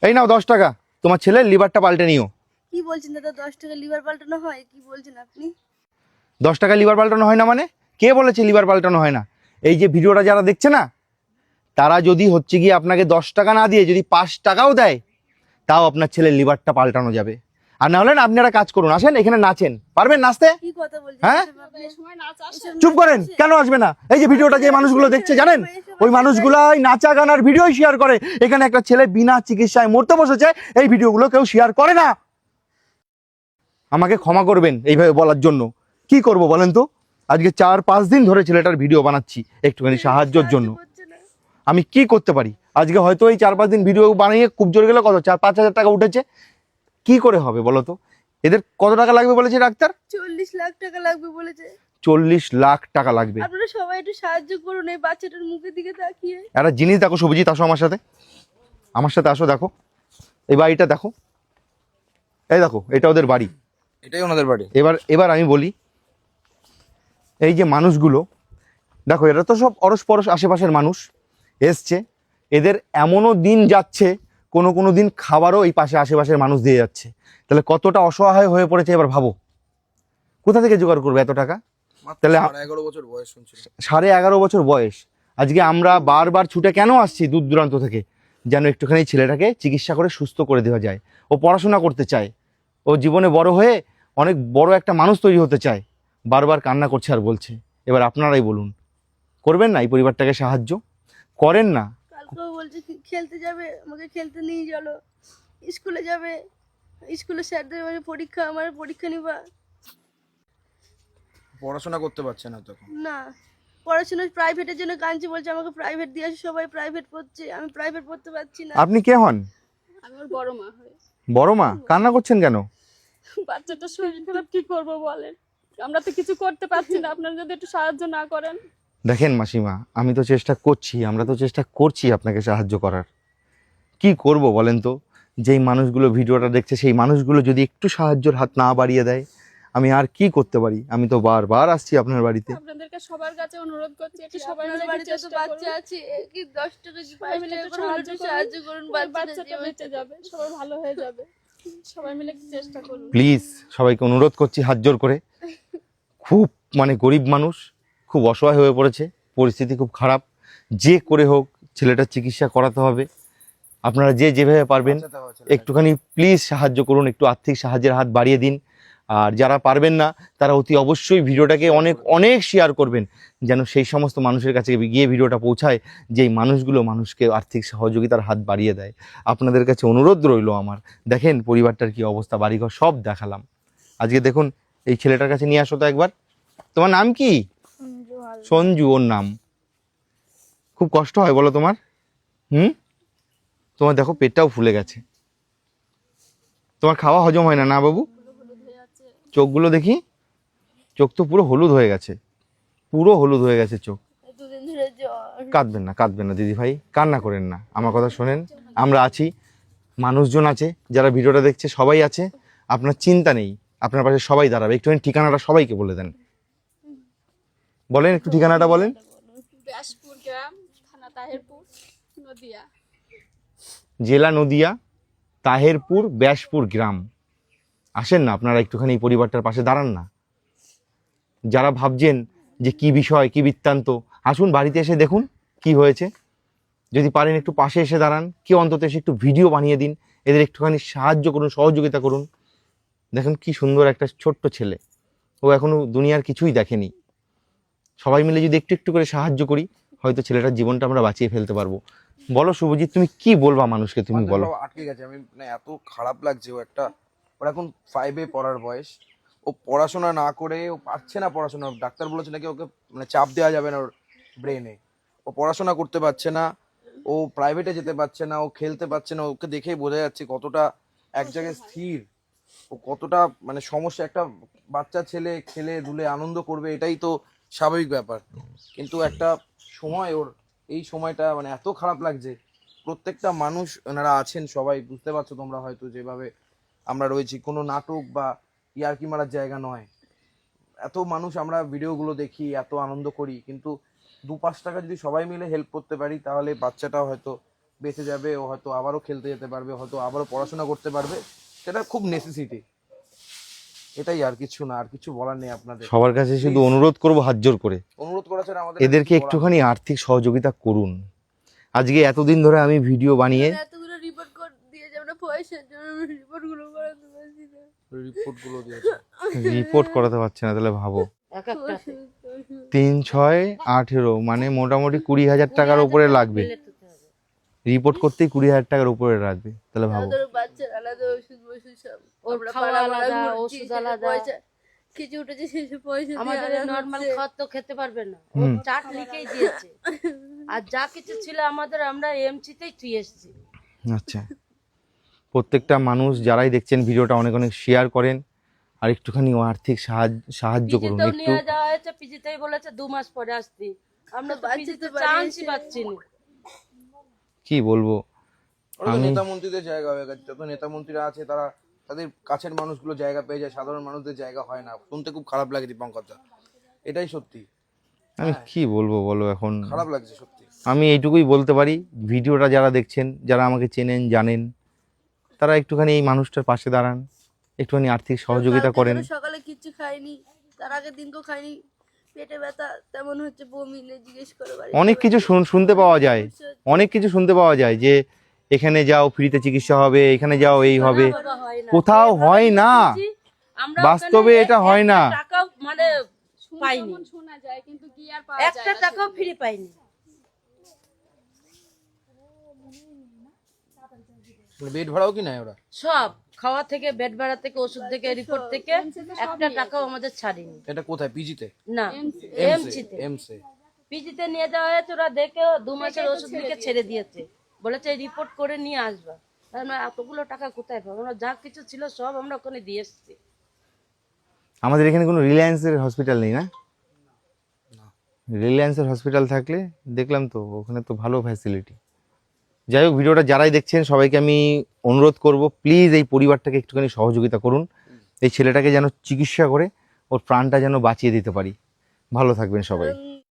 এই নাও 10 টাকা, তোমার ছেলের লিভারটা পাল্টে নিও। কি বলছেন দাদা, 10 টাকা লিভার পাল্টানো হয়? কি বলছেন আপনি? 10 টাকা লিভার পাল্টানো হয় না মানে? কে বলেছে লিভার পাল্টানো হয় না? এই যে ভিডিওটা যারা দেখছে না, তারা যদি হচ্ছে গিয়ে আপনাকে 10 টাকা না দিয়ে যদি 5 টাকাও দেয়, তাও আপনার ছেলের লিভারটা পাল্টানো যাবে। আর না হলে না, আপনি একটা কাজ করুন, আসেন এখানে নাচেন। পারবেন নাচতে? কি কথা বলছেন হ্যাঁ? এসব আপনি? চুপ করেন, কেন আসবে না? এই যে ভিডিওটা যে মানুষগুলো দেখছে জানেন, ওই মানুষগুলাই নাচা গানার ভিডিও শেয়ার করে। এখানে একটা ছেলে বিনা চিকিৎসায় মরতে বসেছে, এই ভিডিওগুলো কেউ শেয়ার করে না। আমাকে ক্ষমা করবেন এইভাবে বলার জন্য। কি করব বলেন তো? আজকে 4-5 দিন ধরে ছেলেটার ভিডিও বানাচ্ছি একটুখানি সাহায্যের জন্য। করছে না। আমি কি করতে পারি? আজকে হয়তো এই 4-5 দিন ভিডিও বানিয়ে খুব জোর গেলে কত 4-5 হাজার টাকা উঠেছে। কি করে হবে বলো তো? এদের কত টাকা লাগবে বলেছে ডাক্তার? 40 লাখ টাকা লাগবে বলেছে। 40 লাখ টাকা লাগবে। আপনারা সবাই একটু সাহায্য করুন এই বাচ্চাটার মুখের দিকে তাকিয়ে। একটা জিনিস দেখো শুভজিৎ, আসো আমার সাথে, আমার সাথে আসো। দেখো এই বাড়িটা দেখো, এই দেখো এটা ওদের বাড়ি, এটাই ওনাদের বাড়ি। এবার এবার আমি বলি, এই যে মানুষগুলো দেখো, এরা তো সব অরস পরশ আশেপাশের মানুষ এসছে। এদের এমনও দিন যাচ্ছে, কোনো কোনো দিন খাবারও এই পাশে আশেপাশের মানুষ দিয়ে যাচ্ছে। তাহলে কতটা অসহায় হয়ে পড়েছে এবার ভাবো। কোথা থেকে জোগাড় করবে এত টাকা? তাহলে 11 বছর বয়স শুনছিল। 11.5 বছর বয়স। আজকে আমরা বারবার ছুটে কেন আসছি দূর দূরান্ত থেকে? যেন একটুখানি ছেলেটাকে চিকিৎসা করে সুস্থ করে দেওয়া যায়। ও পড়াশোনা করতে চায়, ও জীবনে বড় হয়ে অনেক বড় একটা মানুষ তৈরি হতে চায়। বারবার কান্না করছে আর বলছে। এবার আপনারাই বলুন, করবেন না এই পরিবারটাকে সাহায্য? করেন না? কালকেও বলছে খেলতে যাবে, আমাকে খেলতে নিয়ে চলো। স্কুলে যাবে, স্কুলে স্যারদের মানে পরীক্ষা, আমার পরীক্ষা নিবা। পড়াশোনা করতে পারছে না তখন। না, পড়াশোনা প্রাইভেটের জন্য কাঁদছে, বলছে আমাকে প্রাইভেট দিয়ে আসে, সবাই প্রাইভেট পড়ছে, আমি প্রাইভেট পড়তে পারছি না। আপনি কে হন? আমি ওর বড় মা হই। বড় মা? কান্না করছেন কেন? বাচ্চাটার শরীর খারাপ, কি করব বলেন? আমরা তো কিছু করতে পারছি না, আপনারা যদি একটু সাহায্য না করেন। দেখেন মাসিমা, আমি তো চেষ্টা করছি, আমরা তো চেষ্টা করছি আপনাকে সাহায্য করার। কি করব বলেন তো? যেই মানুষগুলো ভিডিওটা দেখছে সেই মানুষগুলো যদি একটু সাহায্যের হাত না বাড়িয়ে দেয়, আমি আর কি করতে পারি? আমি তো বারবার আসছি আপনার বাড়িতে। আপনাদেরকে সবার কাছে অনুরোধ করছি, একটু সবাই আপনার মিলে বাড়িতে তো চেষ্টা বাচ্চা করুন। আছে, কি 10 টাকা সবাই মিলে একটু সাহায্য সাহায্য করুন, বাচ্চাটা বেঁচে যাবে, সবাই ভালো হয়ে যাবে। সবাই মিলে একটু চেষ্টা করুন। প্লিজ সবাইকে অনুরোধ করছি হাত জোর করে। খুব মানে গরিব মানুষ, খুব অসহায় হয়ে পড়েছে, পরিস্থিতি খুব খারাপ। যে করে হোক ছেলেটার চিকিৎসা করাতে হবে। আপনারা যে যেভাবে পারবেন একটুখানি প্লিজ সাহায্য করুন, একটু আর্থিক সাহায্যের হাত বাড়িয়ে দিন। আর যারা পারবেন না তারা অতি অবশ্যই ভিডিওটাকে অনেক অনেক শেয়ার করবেন, যেন সেই সমস্ত মানুষের কাছে গিয়ে ভিডিওটা পৌঁছায়, যেই মানুষগুলো মানুষকে আর্থিক সহযোগিতার হাত বাড়িয়ে দেয়। আপনাদের কাছে অনুরোধ রইল আমার। দেখেন পরিবারটার কি অবস্থা, বাড়িঘর সব দেখালাম। আজকে দেখুন এই ছেলেটার কাছে নিয়ে আসো তো একবার। তোমার নাম কি? সঞ্জু ওর নাম। খুব কষ্ট হয় বলো তোমার? তোমার দেখো পেটটাও ফুলে গেছে, তোমার খাওয়া হজম হয় না না বাবু? চোখগুলো দেখি, চোখ তো পুরো হলুদ হয়ে গেছে, পুরো হলুদ হয়ে গেছে চোখ। দুদিন ধরে জ্বর। কাঁদবেন না, কাঁদবেন না দিদি ভাই, কান্না করেন না, আমার কথা শোনেন। আমরা আছি, মানুষজন আছে, যারা ভিডিওটা দেখছে সবাই আছে, আপনার চিন্তা নেই, আপনার পাশে সবাই দাঁড়াবে। একটুখানি ঠিকানাটা সবাইকে বলে দেন, বলেন একটু ঠিকানাটা বলেন। ব্যাসপুর গ্রাম, থানা তাহেরপুর, নদিয়া। জেলা নদিয়া, তাহেরপুর, ব্যাসপুর গ্রাম। আসেন না আপনারা একটুখানি এই পরিবারটার পাশে দাঁড়ান না। যারা ভাবছেন যে কি বিষয় কি বৃত্তান্ত, আসুন বাড়িতে এসে দেখুন কি হয়েছে। যদি পারেন একটু পাশে এসে দাঁড়ান, কি অন্তত এসে একটু ভিডিও বানিয়ে দিন, এদের একটুখানি সাহায্য করুন, সহযোগিতা করুন। দেখুন কি সুন্দর একটা ছোট্ট ছেলে, ও এখনো দুনিয়ার কিছুই দেখেনি। সবাই মিলে যদি একটু একটু করে সাহায্য করি, হয়তো ছেলেটার জীবনটা আমরা বাঁচিয়ে ফেলতে পারবো। বলো শুভজিৎ, তুমি কি বলবা মানুষকে, তুমি বলো। আটকে গেছে, আমি মানে এত খারাপ লাগছে। ওর এখন 5-এ পড়ার বয়স। ও পড়াশোনা না করে, ও পারছে না পড়াশোনা। ডাক্তার বলেছে নাকি ওকে মানে চাপ দেওয়া যাবে না ওর ব্রেনে। ও পড়াশোনা করতে পারছে না, ও প্রাইভেটে যেতে পারছে না, ও খেলতে পারছে না। ওকে দেখেই বোঝা যাচ্ছে কতটা এক জায়গায় স্থির, ও কতটা মানে সমস্যা। একটা বাচ্চা ছেলে খেলে ধুলে আনন্দ করবে, এটাই তো স্বাভাবিক ব্যাপার। কিন্তু একটা সময় ওর এই সময়টা মানে এত খারাপ লাগছে। প্রত্যেকটা মানুষ ওনারা আছেন, সবাই বুঝতে পারছো তোমরা হয়তো, যেভাবে আমরা রয়েছি, কোনো নাটক বা ইয়ার্কি মারার জায়গা নয়। এত মানুষ আমরা ভিডিওগুলো দেখি, এত আনন্দ করি, কিন্তু 2-5 টাকা যদি সবাই মিলে হেল্প করতে পারি, তাহলে বাচ্চাটাও হয়তো বেঁচে যাবে, ও হয়তো আবারও খেলতে যেতে পারবে, হয়তো আবারও পড়াশোনা করতে পারবে, সেটা খুব নেসেসিটি। এটাই, আর কিছু না, আর কিছু বলার নেই আপনাদের। সবার কাছে শুধু অনুরোধ করব হাত জোর করে, অনুরোধ করা ছাড়া আমাদের এদেরকে কিছু বলার একটুখানি আর্থিক সহযোগিতা করুন। আজকে এতদিন ধরে আমি ভিডিও বানিয়ে এতগুলো রিপোর্ট করে দিয়ে যাবে না, পয়সার জন্য আমি রিপোর্টগুলো করাতে পারছি না। নেই। রিপোর্টগুলো দিয়েছে। রিপোর্ট করাতে পারছে না, তাহলে ভাবো 3, 6, 18 মানে মোটামুটি 20,000 টাকার উপরে লাগবে। রিপোর্ট করতেই 20,000 টাকার উপরে লাগবে, তাহলে ভাবো। আলাদা বাচ্চার আলাদা ওষুধ বসুধ সব, ওর আমরা খাওয়া পাড়া আলাদা, পাড়া ঘুরছি, ওষুধ সেসব আলাদা। পয়সা কিছু উঠেছে, সেসব পয়সা দিয়ে আমাদের আনা নর্মাল হচ্ছে। খাবার তো খেতে পারবে না, ও চাট লিখেই দিয়েছে। আর যা কিছু ছিল আমাদের, আমরা এমসিতেই থুয়ে এসেছি। আচ্ছা, প্রত্যেকটা মানুষ যারাই দেখছেন ভিডিওটা অনেক অনেক শেয়ার করেন, আর একটুখানি আর্থিক সাহায্য করুন পিজিতেও একটু। নিয়ে যাওয়া হয়েছে, পিজিতেই বলেছে 2 মাস পরে আসতে। আমরা তো বাচ্চা পিজিতে তো বাড়ি চান্সই এসে- পাচ্ছি না। কি বলবো, ওরা তো আমি- নেতা মন্ত্রীদের জায়গা হয়ে গেছে, যত নেতা মন্ত্রীরা আছে তারা তাদের কাছের মানুষগুলো জায়গা পেয়ে যায়, সাধারণ মানুষদের জায়গা হয় না। শুনতে খুব খারাপ লাগে দীপঙ্কর দা, এটাই সত্যি। আমি কি বলবো বলো এখন। খারাপ লাগছে সত্যি। আমি এইটুকুই বলতে পারি, ভিডিওটা যারা দেখছেন, যারা আমাকে চেনেন জানেন, তারা একটুখানি এই মানুষটার পাশে দাঁড়ান, একটুখানি আর্থিক সহযোগিতা কালকে করেন। ধরো সকালে কিচ্ছু খাইনি, তার আগের দিনকেও খাইনি, পেটে ব্যথা তেমন হচ্ছে, বমি নেই, জিজ্ঞেস করে বাড়ি অনেক কিছু শুনতে পাওয়া যায়, অনেক কিছু শুনতে পাওয়া যায় যে এখানে যাও ফ্রিতে চিকিৎসা হবে, এখানে যাও এই হবে। না বাবা, হয় না। কোথাও হয় না, আমরা বাস্তবে ওখানে এটা হয় না। একটা টাকাও মানে পাইনি, যেমন শোনা যায় কিন্তু কি আর পাওয়া যায় একটা না টাকাও ফ্রি পাইনি। বেড ভাড়াও কি নেয় ওরা? সব খাওয়া থেকে, বেড ভাড়া থেকে, ওষুধ থেকে, রিপোর্ট থেকে একটা টাকাও আমাদের ছাড়িনি। এটা কোথায়? পিজিতে? না, এমসে? এমসিতে। এমসে? পিজিতে নিয়ে যাওয়া হয়েছে, ওরা দেখে 2 মাসের ওষুধ লিখে ছেড়ে দিয়েছে, বলেছে রিপোর্ট করে নিয়ে আসবা। আমরা এতগুলো টাকা কোথায় পাবো? আমরা যা কিছু ছিল সব আমরা ওখানে দিয়ে এসেছি। আমাদের এখানে কোনো রিলায়েন্সের হসপিটাল নেই না? রিলায়েন্সের হসপিটাল থাকলে দেখলাম তো, ওখানে তো ভালো ফ্যাসিলিটি। যাই হোক, ভিডিওটা যারাই দেখছেন সবাইকে আমি অনুরোধ করব, প্লিজ এই পরিবারটাকে একটুখানি সহযোগিতা করুন, এই ছেলেটাকে যেন চিকিৎসা করে ওর প্রাণটা যেন বাঁচিয়ে দিতে পারি। ভালো থাকবেন সবাই।